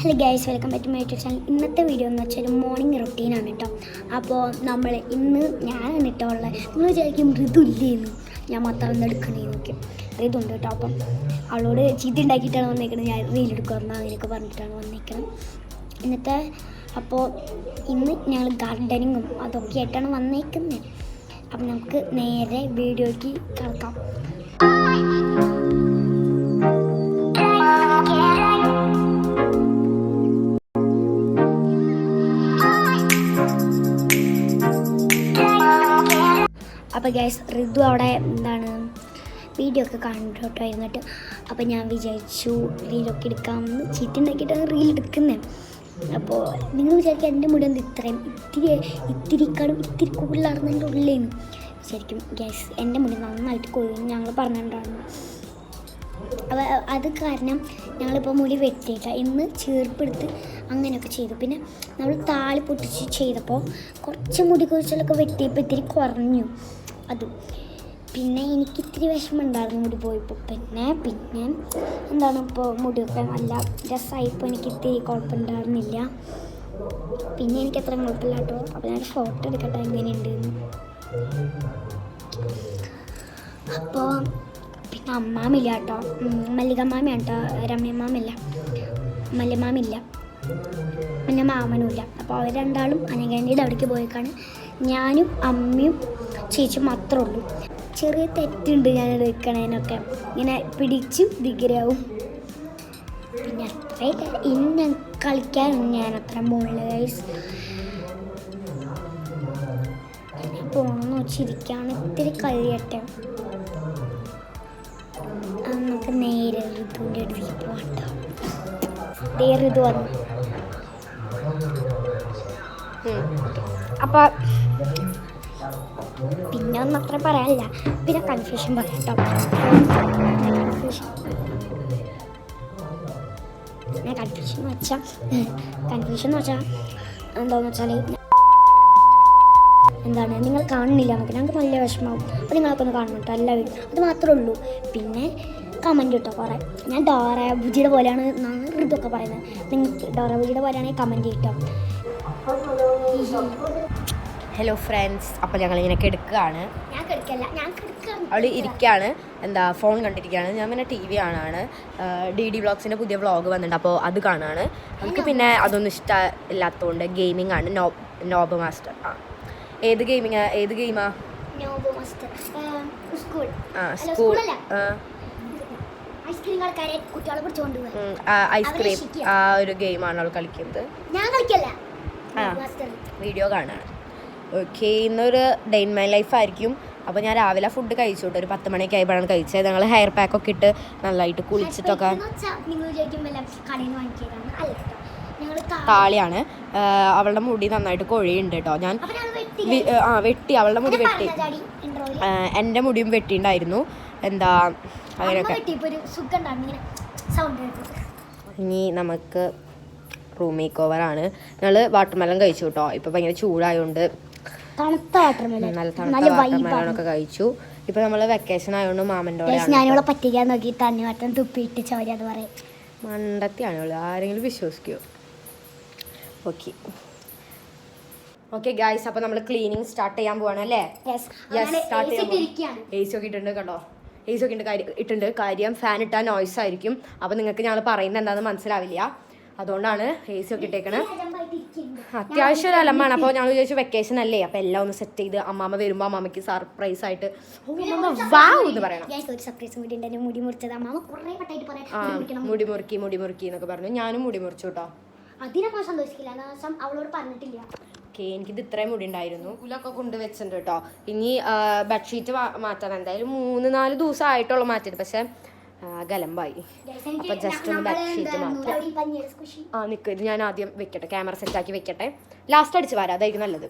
Hello guys, welcome back to my YouTube channel. ഇന്നത്തെ video എന്ന് വെച്ചാൽ മോർണിംഗ് റൊട്ടീനാണ് കേട്ടോ. അപ്പോൾ ഞാൻ എന്നിട്ടുള്ള നിങ്ങൾ വിചാരിക്കും ഋതു ഇല്ലേന്ന്, ഞാൻ മാത്രം എടുക്കണേന്നൊക്കെ. ഋതു ഉണ്ട് കേട്ടോ. അപ്പം അവളോട് ചീത്ത ഉണ്ടാക്കിയിട്ടാണ് വന്നേക്കുന്നത്, ഞാൻ റീലെടുക്കുമെന്ന് അങ്ങനെയൊക്കെ പറഞ്ഞിട്ടാണ് വന്നേക്കുന്നത് ഇന്നത്തെ. അപ്പോൾ ഇന്ന് ഞങ്ങൾ ഗാർഡനിങ്ങും അതൊക്കെ ആയിട്ടാണ് വന്നേക്കുന്നത്. അപ്പം നമുക്ക് നേരെ വീഡിയോയ്ക്ക് കിടക്കാം. അപ്പോൾ ഗൈസ്, ഋതു അവിടെ വീഡിയോ ഒക്കെ കണ്ടിട്ടോ ഇരുന്നിട്ട്. അപ്പോൾ ഞാൻ വിചാരിച്ചു റീലൊക്കെ എടുക്കാമെന്ന്. ചീത്ത ഉണ്ടാക്കിയിട്ടാണ് റീൽ എടുക്കുന്നത്. അപ്പോൾ നിങ്ങൾ വിചാരിക്കുക എൻ്റെ മുടി എന്ത് ഇത്രയും ഇത്തിരി കൂടുതലാണെന്നതിൻ്റെ ഉള്ളിലേന്ന് ശരിക്കും ഗൈസ്. എൻ്റെ മുടി നന്നായിട്ട് കൊഴിഞ്ഞ് ഞങ്ങൾ പറഞ്ഞിട്ടുണ്ടായിരുന്നു. അപ്പോൾ അത് കാരണം ഞങ്ങളിപ്പോൾ മുടി വെട്ടിയില്ല, ഇന്ന് ചേർപ്പെടുത്ത് അങ്ങനെയൊക്കെ ചെയ്തു. പിന്നെ നമ്മൾ താളി പൊട്ടിച്ച് ചെയ്തപ്പോൾ കുറച്ച് മുടി കുറിച്ചിലൊക്കെ വെട്ടിയപ്പോൾ ഇത്തിരി കുറഞ്ഞു അതും. പിന്നെ എനിക്ക് ഇത്തിരി വിഷമമുണ്ടായിരുന്നു മുടി പോയപ്പോൾ. പിന്നെ ഇപ്പോൾ മുടിയൊക്കെ നല്ല രസമായിപ്പോൾ എനിക്ക് ഇത്തിരി കുഴപ്പമുണ്ടായിരുന്നില്ല. പിന്നെ എനിക്ക് അത്ര കുഴപ്പമില്ല കേട്ടോ. അപ്പോൾ ഞാൻ ഫോട്ടോ എടുക്കട്ടെ എങ്ങനെയുണ്ടെന്ന്. അപ്പോൾ പിന്നെ അമ്മാമില്ല കേട്ടോ, മല്ലികമ്മാമയാണ് കേട്ടോ, രമ്യമ്മാമില്ല, മല്യമ്മാമില്ല, പിന്നെ മാമനുമില്ല. അപ്പോൾ അവർ രണ്ടാളും അനങ്ങേണ്ടിയുടെ അവിടേക്ക് പോയേക്കാണ്. ഞാനും അമ്മയും ചേച്ചി മാത്രമേ ഉള്ളൂ. ചെറിയ തെറ്റുണ്ട് ഞാനത് വെക്കണേനൊക്കെ, ഇങ്ങനെ പിടിച്ചു ദിഗരാവും. പിന്നെ അത്രയൊക്കെ ഇന്ന് കളിക്കാനൊന്നും ഞാൻ അത്ര മുകളിൽ ഗൈസ് പോകണമെന്ന് വെച്ചിരിക്കുകയാണ്. ഇത്തിരി കഴിയട്ടെ, നമുക്ക് നേരെ ഋതുവിൻ്റെ അടുത്തേക്ക് പോകട്ടോ. ഋതു വന്നു. അപ്പോൾ പിന്നെ ഒന്നും അത്ര പറയാനില്ല. പിന്നെ കൺഫ്യൂഷൻ പറയട്ടോ. കൺഫ്യൂഷൻ എന്ന് വെച്ചാൽ എന്താണെന്ന് വെച്ചാൽ നിങ്ങൾ കാണുന്നില്ല എന്നൊക്കെ ഞങ്ങൾക്ക് നല്ല വിഷമാവും. അപ്പോൾ നിങ്ങളൊക്കെ ഒന്ന് കാണണം കേട്ടോ എല്ലാവരും. അത് മാത്രമേ ഉള്ളൂ. പിന്നെ കമൻറ്റ് കിട്ടോ കുറേ. ഞാൻ ഡോറ ബുജിയുടെ പോലെയാണ് എന്നാണ് ഋതുവൊക്കെ പറയുന്നത്. നിങ്ങൾക്ക് ഡോറ ബുജിയുടെ പോലെയാണെങ്കിൽ കമൻറ്റ് കിട്ടോ. ഹലോ ഫ്രണ്ട്സ്, അപ്പോൾ ഞങ്ങളിങ്ങനെ കിടക്കുകയാണ്. അവൾ ഇരിക്കുകയാണ്, ഫോൺ കണ്ടിരിക്കുകയാണ്. ഞാൻ പിന്നെ TV കാണാണ്. DD വ്ളോഗ്സിൻ്റെ പുതിയ വ്ളോഗ് വന്നിട്ടുണ്ട്, അപ്പോൾ അത് കാണാണ്. നമുക്ക് പിന്നെ അതൊന്നും ഇഷ്ടമില്ലാത്തതുകൊണ്ട് ഗെയിമിംഗ് ആണ്. Knob master. ഏത് ഗെയിമാ? സ്കൂൾ ഐസ്ക്രീം ആ ഒരു ഗെയിമാണ് അവൾ കളിക്കുന്നത്. വീഡിയോ കാണാണ്. ഓക്കെ, ഇന്നൊരു ഡേ ഇൻ മൈ ലൈഫ് ആയിരിക്കും. അപ്പോൾ ഞാൻ രാവിലെ ഫുഡ് കഴിച്ചു കേട്ടോ. ഒരു 10 മണിയൊക്കെ ആയപ്പോഴാണ് കഴിച്ചത്. ഞങ്ങൾ ഹെയർ പാക്കൊക്കെ ഇട്ട് നല്ലതായിട്ട് കുളിച്ചിട്ടൊക്കെ. താളിയാണ്. അവളുടെ മുടി നന്നായിട്ട് കൊഴിയുണ്ട് കേട്ടോ. ഞാൻ വെട്ടി, അവളുടെ മുടി വെട്ടി. എൻ്റെ മുടിയും വെട്ടിയിട്ടുണ്ടായിരുന്നു. അങ്ങനെയൊക്കെ. ഇനി നമുക്ക് റൂം മേക്ക് ഓവറാണ്. ഞങ്ങൾ വാട്ടർമെലൺ കഴിച്ചു കേട്ടോ. ഇപ്പോൾ ഭയങ്കര ചൂടായതുകൊണ്ട് നല്ല തണുത്ത വാട്ടർമെലണൊക്കെ കഴിച്ചു. ഇപ്പം നമ്മൾ വെക്കേഷൻ ആയതുകൊണ്ട് മാമൻ്റെ ഞാനിവിടെ പറ്റിക്കാൻ നോക്കി തണ്ണിവട്ടം തുപ്പിയിട്ട് ചോരാത് പറയും. മണ്ടത്തിയാണ് അവള്, ആരെങ്കിലും വിശ്വസിക്കുമോ? ഓക്കെ ഗായ്സ്, അപ്പോൾ നമ്മൾ ക്ലീനിങ് സ്റ്റാർട്ട് ചെയ്യാൻ പോവാണ് അല്ലേ? സ്റ്റാർട്ട് ചെയ്യാൻ. AC ഒക്കെ ഇട്ടുണ്ട് കേട്ടോ. AC ഒക്കെ ഇട്ടുണ്ട്. കാര്യം ഫാൻ ഇട്ടാൽ നോയ്സ് ആയിരിക്കും. അപ്പോൾ നിങ്ങൾക്ക് ഞങ്ങൾ പറയുന്നത് എന്താണെന്ന് മനസ്സിലാവില്ല. അതുകൊണ്ടാണ് AC ഒക്കെ ഇട്ടേക്കണേ. അത്യാവശ്യം ഒരു അലമ്പാണ്. അപ്പോൾ ഞങ്ങൾ വിചാരിച്ചു വെക്കേഷൻ അല്ലേ, അപ്പോൾ എല്ലാം ഒന്ന് സെറ്റ് ചെയ്ത് അമ്മാമ്മ വരുമ്പോൾ അമ്മാമ്മയ്ക്ക് സർപ്രൈസ് ആയിട്ട് എന്ന് പറയണം. മുടി മുറുക്കി എന്നൊക്കെ പറഞ്ഞു. ഞാനും മുടി മുറിച്ചു കേട്ടോ. ഓക്കെ, എനിക്കിത് ഇത്രയും മുടി ഉണ്ടായിരുന്നു. ഉലൊക്കെ കൊണ്ടുവച്ചിട്ടുണ്ട് കേട്ടോ. ഇനി ബെഡ്ഷീറ്റ് മാറ്റാൻ എന്തായാലും 3-4 ദിവസം ആയിട്ടുള്ള മാറ്റിയിട്ട്, പക്ഷെ ഗലമ്പായി. അപ്പൊ ജസ്റ്റ് ഒന്ന് ബെഡ്ഷീറ്റ് മാറ്റാം. നിൽക്കും, ഇത് ഞാൻ ആദ്യം വെക്കട്ടെ, ക്യാമറ സെറ്റാക്കി വെക്കട്ടെ. ലാസ്റ്റ് അടിച്ച് വരാം, അതായിരിക്കും നല്ലത്.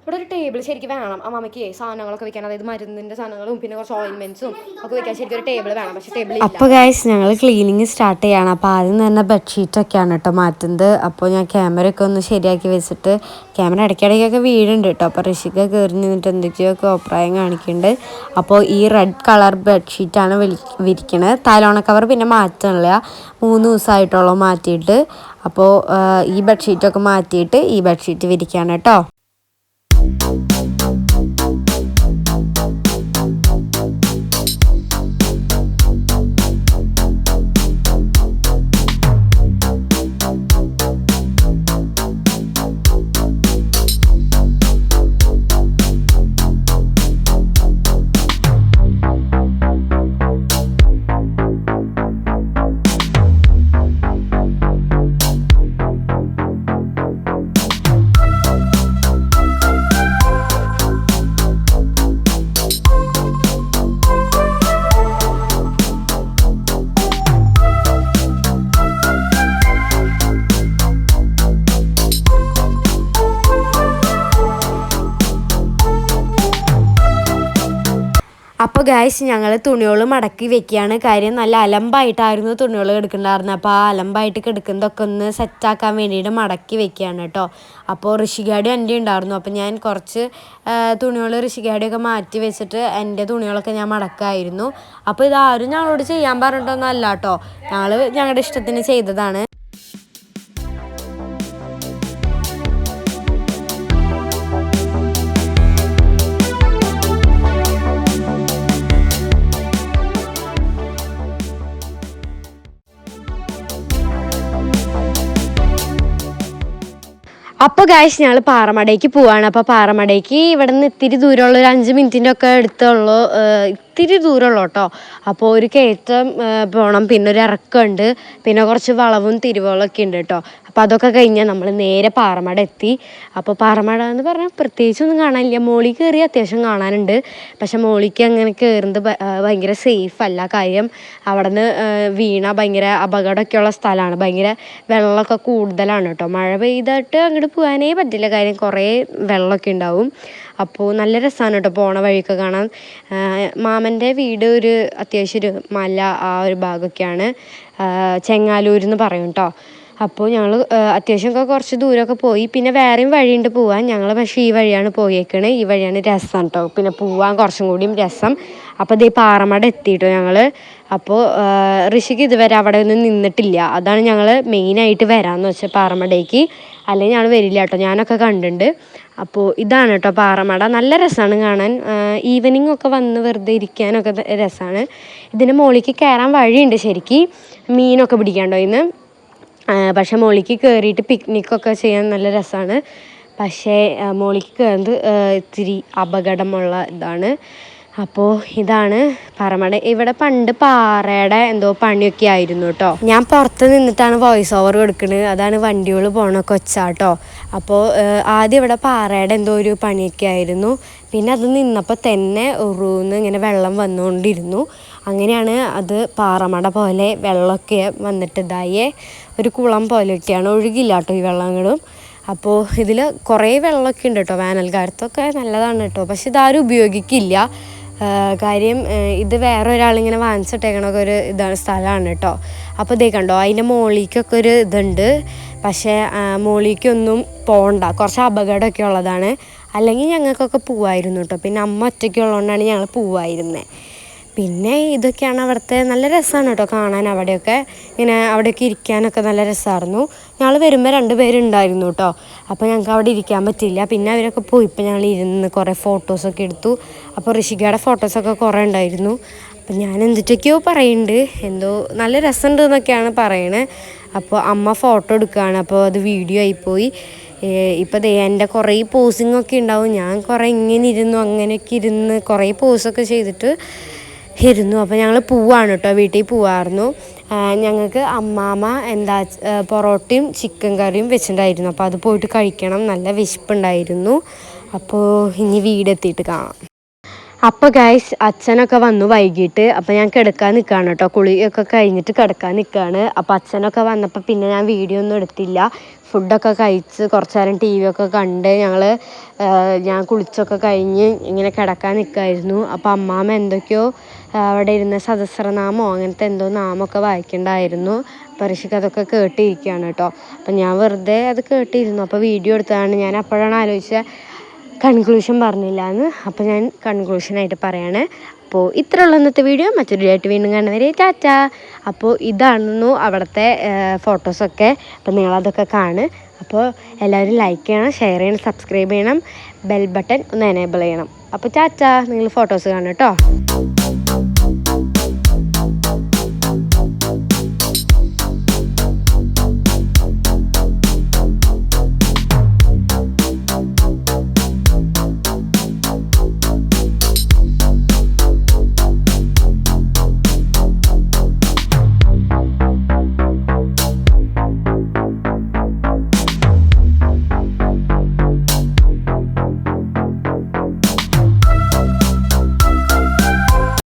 ഇവിടെ ഒരു ടേബിൾ ശരിക്കും വേണം അമ്മമ്മയ്ക്ക് സാധനങ്ങളൊക്കെ വെക്കാൻ, അതായത് മരുന്നിൻ്റെ സാധനങ്ങളും പിന്നെ കുറച്ച് ഓയിൻമെൻറ്റ്സും ഒക്കെ വെക്കാൻ ശരിക്കും ഒരു ടേബിൾ വേണം. പക്ഷേ ടേബിൾ ഇല്ല. അപ്പോൾ ഗൈസ് ഞങ്ങൾ ക്ലീനിങ് സ്റ്റാർട്ട് ചെയ്യാണ്. അപ്പോൾ ആദ്യം തന്നെ ബെഡ്ഷീറ്റൊക്കെയാണ് കേട്ടോ മാറ്റുന്നത്. അപ്പോൾ ഞാൻ ക്യാമറയൊക്കെ ഒന്ന് ശരിയാക്കി വെച്ചിട്ട്, ക്യാമറ ഇടയ്ക്കിടയ്ക്കൊക്കെ വീടുണ്ട് കേട്ടോ. അപ്പോൾ ഋഷിക കയറി നിന്നിട്ട് എന്തൊക്കെയൊക്കെ അഭിപ്രായം കാണിക്കുന്നുണ്ട്. അപ്പോൾ ഈ റെഡ് കളർ ബെഡ്ഷീറ്റാണ് വിരിക്കണത്. തലോണ കവർ പിന്നെ മാറ്റണില്ല, 3 ദിവസമായിട്ടുള്ളൂ മാറ്റിയിട്ട്. അപ്പോൾ ഈ ബെഡ്ഷീറ്റൊക്കെ മാറ്റിയിട്ട് ഈ ബെഡ്ഷീറ്റ് വിരിക്കുകയാണ് കേട്ടോ. അപ്പോൾ ഗൈസ് ഞങ്ങൾ തുണികൾ മടക്കി വെക്കുകയാണ്. കാര്യം നല്ല അലമ്പായിട്ടായിരുന്നു തുണികൾ കിടക്കുന്നുണ്ടായിരുന്നത്. അപ്പോൾ ആ അലമ്പായിട്ട് കിടക്കുന്നതൊക്കെ ഒന്ന് സെറ്റാക്കാൻ വേണ്ടിയിട്ട് മടക്കി വെക്കുകയാണ് കേട്ടോ. അപ്പോൾ ഋഷിഗാടി എൻ്റെ ഉണ്ടായിരുന്നു. അപ്പോൾ ഞാൻ കുറച്ച് തുണികൾ ഋഷിഗാടിയൊക്കെ മാറ്റി വെച്ചിട്ട് എൻ്റെ തുണികളൊക്കെ ഞാൻ മടക്കായിരുന്നു. അപ്പോൾ ഇതാരും ഞങ്ങളോട് ചെയ്യാൻ പറഞ്ഞിട്ടൊന്നും അല്ല കേട്ടോ, ഞങ്ങളുടെ ഇഷ്ടത്തിന് ചെയ്തതാണ്. അപ്പോൾ ഗൈസ് ഞങ്ങൾ പാറമടയ്ക്ക് പോവാണ്. അപ്പോൾ പാറമടയ്ക്ക് ഇവിടെ നിന്ന് ഇത്തിരി ദൂരമുള്ള ഒരു 5 മിനിറ്റിൻ്റെ ഒക്കെ അടുത്തുള്ളൂ, ഇത്തിരി ദൂരമുള്ളൂ കേട്ടോ. അപ്പോൾ ഒരു കയറ്റം പോകണം, പിന്നെ ഒരു ഇറക്കമുണ്ട്, പിന്നെ കുറച്ച് വളവും തിരുവകളൊക്കെ ഉണ്ട് കേട്ടോ. അപ്പോൾ അതൊക്കെ കഴിഞ്ഞാൽ നമ്മൾ നേരെ പാറമട എത്തി. അപ്പോൾ പാറമട എന്ന് പറഞ്ഞാൽ പ്രത്യേകിച്ചൊന്നും കാണാനില്ല. മോളിൽ കയറി അത്യാവശ്യം കാണാനുണ്ട്, പക്ഷെ മോളിക്ക് അങ്ങനെ കയറുന്നത് ഭയങ്കര സേഫ് അല്ല. കാര്യം അവിടെ നിന്ന് വീണ ഭയങ്കര അപകടമൊക്കെയുള്ള സ്ഥലമാണ്, ഭയങ്കര വെള്ളമൊക്കെ കൂടുതലാണ് കേട്ടോ. മഴ പെയ്തിട്ട് അങ്ങോട്ട് പോകാനേ പറ്റില്ല, കാര്യം കുറേ വെള്ളമൊക്കെ ഉണ്ടാവും. അപ്പോൾ നല്ല രസമാണ് കേട്ടോ പോണ വഴിയൊക്കെ കാണാൻ. മാമൻ്റെ വീട് ഒരു അത്യാവശ്യം ഒരു മല ആ ഒരു ഭാഗമൊക്കെയാണ്, ചെങ്ങാലൂരെന്ന് പറയും കേട്ടോ. അപ്പോൾ ഞങ്ങൾ അത്യാവശ്യമൊക്കെ കുറച്ച് ദൂരമൊക്കെ പോയി. പിന്നെ വേറെയും വഴിയുണ്ട് പോവാൻ, ഞങ്ങൾ പക്ഷേ ഈ വഴിയാണ് പോയേക്കണത്. ഈ വഴിയാണ് രസം കേട്ടോ, പിന്നെ പോവാൻ കുറച്ചും കൂടിയും രസം. അപ്പോൾ ഇതേ പാറമട എത്തിയിട്ടോ ഞങ്ങൾ. അപ്പോൾ ഋഷിക്ക് ഇതുവരെ അവിടെ ഒന്നും നിന്നിട്ടില്ല, അതാണ് ഞങ്ങൾ മെയിനായിട്ട് വരാമെന്ന് വെച്ചാൽ പാറമടയ്ക്ക്. അല്ലെങ്കിൽ ഞങ്ങൾ വരില്ല കേട്ടോ, ഞാനൊക്കെ കണ്ടിട്ടുണ്ട്. അപ്പോൾ ഇതാണ് കേട്ടോ പാറമട, നല്ല രസമാണ് കാണാൻ. ഈവനിങ് ഒക്കെ വന്ന് വെറുതെ ഇരിക്കാനൊക്കെ രസമാണ്. ഇതിൻ്റെ മുകളിലേക്ക് കയറാൻ വഴിയുണ്ട് ശരിക്ക്, മീനൊക്കെ പിടിക്കാണ്ടോ ഇന്ന്. പക്ഷേ മുകളിലേക്ക് കയറിയിട്ട് പിക്നിക്കൊക്കെ ചെയ്യാൻ നല്ല രസമാണ്. പക്ഷേ മുകളിലേക്ക് കയറുന്നത് ഇത്തിരി അപകടമുള്ള ഇതാണ്. അപ്പോൾ ഇതാണ് പാറമട. ഇവിടെ പണ്ട് പാറയുടെ എന്തോ പണിയൊക്കെ ആയിരുന്നു കേട്ടോ. ഞാൻ പുറത്ത് നിന്നിട്ടാണ് വോയിസ് ഓവർ കൊടുക്കുന്നത്, അതാണ് വണ്ടികൾ പോണ കൊച്ചാട്ടോ. അപ്പോൾ ആദ്യം ഇവിടെ പാറയുടെ എന്തോ ഒരു പണിയൊക്കെ ആയിരുന്നു, പിന്നെ അത് നിന്നപ്പോൾ തന്നെ ഉറൂന്ന് ഇങ്ങനെ വെള്ളം വന്നുകൊണ്ടിരുന്നു. അങ്ങനെയാണ് അത് പാറമട പോലെ വെള്ളമൊക്കെ വന്നിട്ട് ഇതായേ ഒരു കുളം പോലെയൊക്കെയാണ്, ഒഴുകില്ല കേട്ടോ ഈ വെള്ളങ്ങളും. അപ്പോൾ ഇതിൽ കുറേ വെള്ളമൊക്കെ ഉണ്ട് കേട്ടോ, വേനൽക്കാലത്തൊക്കെ നല്ലതാണ് കേട്ടോ. പക്ഷെ ഇതാരും ഉപയോഗിക്കില്ല, കാര്യം ഇത് വേറെ ഒരാളിങ്ങനെ വാങ്ങിച്ചിട്ടേക്കണൊക്കെ ഒരു സ്ഥലമാണ് കേട്ടോ. അപ്പോൾ ഇതേ കണ്ടോ അതിൻ്റെ മുകളിലേക്കൊക്കെ ഒരു ഇതുണ്ട്, പക്ഷേ മുകളിലേക്കൊന്നും പോകണ്ട, കുറച്ച് അപകടമൊക്കെ ഉള്ളതാണ്. അല്ലെങ്കിൽ ഞങ്ങൾക്കൊക്കെ പോവായിരുന്നു കേട്ടോ, പിന്നെ അമ്മ ഒറ്റയ്ക്ക് ഉള്ളതുകൊണ്ടാണ് ഞങ്ങൾ പോവായിരുന്നത്. പിന്നെ ഇതൊക്കെയാണ് അവിടുത്തെ, നല്ല രസമാണ് കേട്ടോ കാണാൻ. അവിടെയൊക്കെ ഇങ്ങനെ അവിടെയൊക്കെ ഇരിക്കാനൊക്കെ നല്ല രസമായിരുന്നു. ഞങ്ങൾ വരുമ്പോൾ 2 പേരുണ്ടായിരുന്നു കേട്ടോ, അപ്പോൾ ഞങ്ങൾക്ക് അവിടെ ഇരിക്കാൻ പറ്റില്ല. പിന്നെ അവരൊക്കെ പോയി, ഇപ്പോൾ ഞങ്ങൾ ഇരുന്ന് കുറേ ഫോട്ടോസൊക്കെ എടുത്തു. അപ്പോൾ ഋഷികയുടെ ഫോട്ടോസൊക്കെ കുറേ ഉണ്ടായിരുന്നു. അപ്പം ഞാൻ എന്തിട്ടൊക്കെയോ പറയുന്നുണ്ട്, എന്തോ നല്ല രസമുണ്ട് എന്നൊക്കെയാണ് പറയണത്. അപ്പോൾ അമ്മ ഫോട്ടോ എടുക്കുകയാണ്, അപ്പോൾ അത് വീഡിയോ ആയിപ്പോയി. ഇപ്പോൾ എൻ്റെ കുറേ പോസിങ്ങൊക്കെ ഉണ്ടാവും, ഞാൻ കുറേ ഇങ്ങനെ ഇരുന്നു, അങ്ങനെയൊക്കെ ഇരുന്ന് കുറേ പോസൊക്കെ ചെയ്തിട്ട് ഇരുന്നു. അപ്പോൾ ഞങ്ങൾ പോവാണ് കേട്ടോ, വീട്ടിൽ പോവായിരുന്നു. ഞങ്ങൾക്ക് അമ്മാമ്മ പൊറോട്ടയും ചിക്കൻ കറിയും വെച്ചിട്ടുണ്ടായിരുന്നു, അപ്പോൾ അത് പോയിട്ട് കഴിക്കണം, നല്ല വിശപ്പുണ്ടായിരുന്നു. അപ്പോൾ ഇനി വീടെത്തിയിട്ട് കാണാം. അപ്പോൾ ഗൈസ് അച്ഛനൊക്കെ വന്നു വൈകിട്ട്. അപ്പോൾ ഞാൻ കിടക്കാൻ നിൽക്കുകയാണ് കേട്ടോ, കുളിയൊക്കെ കഴിഞ്ഞിട്ട് കിടക്കാൻ നിൽക്കുകയാണ്. അപ്പോൾ അച്ഛനൊക്കെ വന്നപ്പോൾ പിന്നെ ഞാൻ വീഡിയോ ഒന്നും എടുത്തില്ല. ഫുഡൊക്കെ കഴിച്ച് കുറച്ച് നേരം ടി വി ഒക്കെ കണ്ട് ഞാൻ കുളിച്ചൊക്കെ കഴിഞ്ഞ് ഇങ്ങനെ കിടക്കാൻ നിൽക്കുമായിരുന്നു. അപ്പോൾ അമ്മാമ്മ എന്തൊക്കെയോ അവിടെ ഇരുന്ന് സഹസ്രനാമോ അങ്ങനത്തെ എന്തോ നാമമൊക്കെ വായിക്കണ്ടായിരുന്നു. അപ്പോൾ ഋഷിക്ക് അതൊക്കെ കേട്ടിരിക്കുകയാണ് കേട്ടോ. അപ്പം ഞാൻ വെറുതെ അത് കേട്ടിരുന്നു. അപ്പോൾ വീഡിയോ എടുത്തതാണ്. ഞാൻ അപ്പോഴാണ് ആലോചിച്ചത് കൺക്ലൂഷൻ പറഞ്ഞില്ല എന്ന്. അപ്പോൾ ഞാൻ കൺക്ലൂഷനായിട്ട് പറയാണ്. അപ്പോൾ ഇത്രയുള്ള ഇന്നത്തെ വീഡിയോ. മറ്റൊരു വീഡിയോ ആയിട്ട് വീണ്ടും കാണുന്നവരെ ടാറ്റാ. അപ്പോൾ ഇതായിരുന്നു അവിടുത്തെ ഫോട്ടോസൊക്കെ. അപ്പോൾ നിങ്ങളതൊക്കെ കാണും. അപ്പോൾ എല്ലാവരും ലൈക്ക് ചെയ്യണം, ഷെയർ ചെയ്യണം, സബ്സ്ക്രൈബ് ചെയ്യണം, ബെൽ ബട്ടൺ ഒന്ന് എനേബിൾ ചെയ്യണം. അപ്പോൾ ടാറ്റാ. നിങ്ങൾ ഫോട്ടോസ് കാണും കേട്ടോ.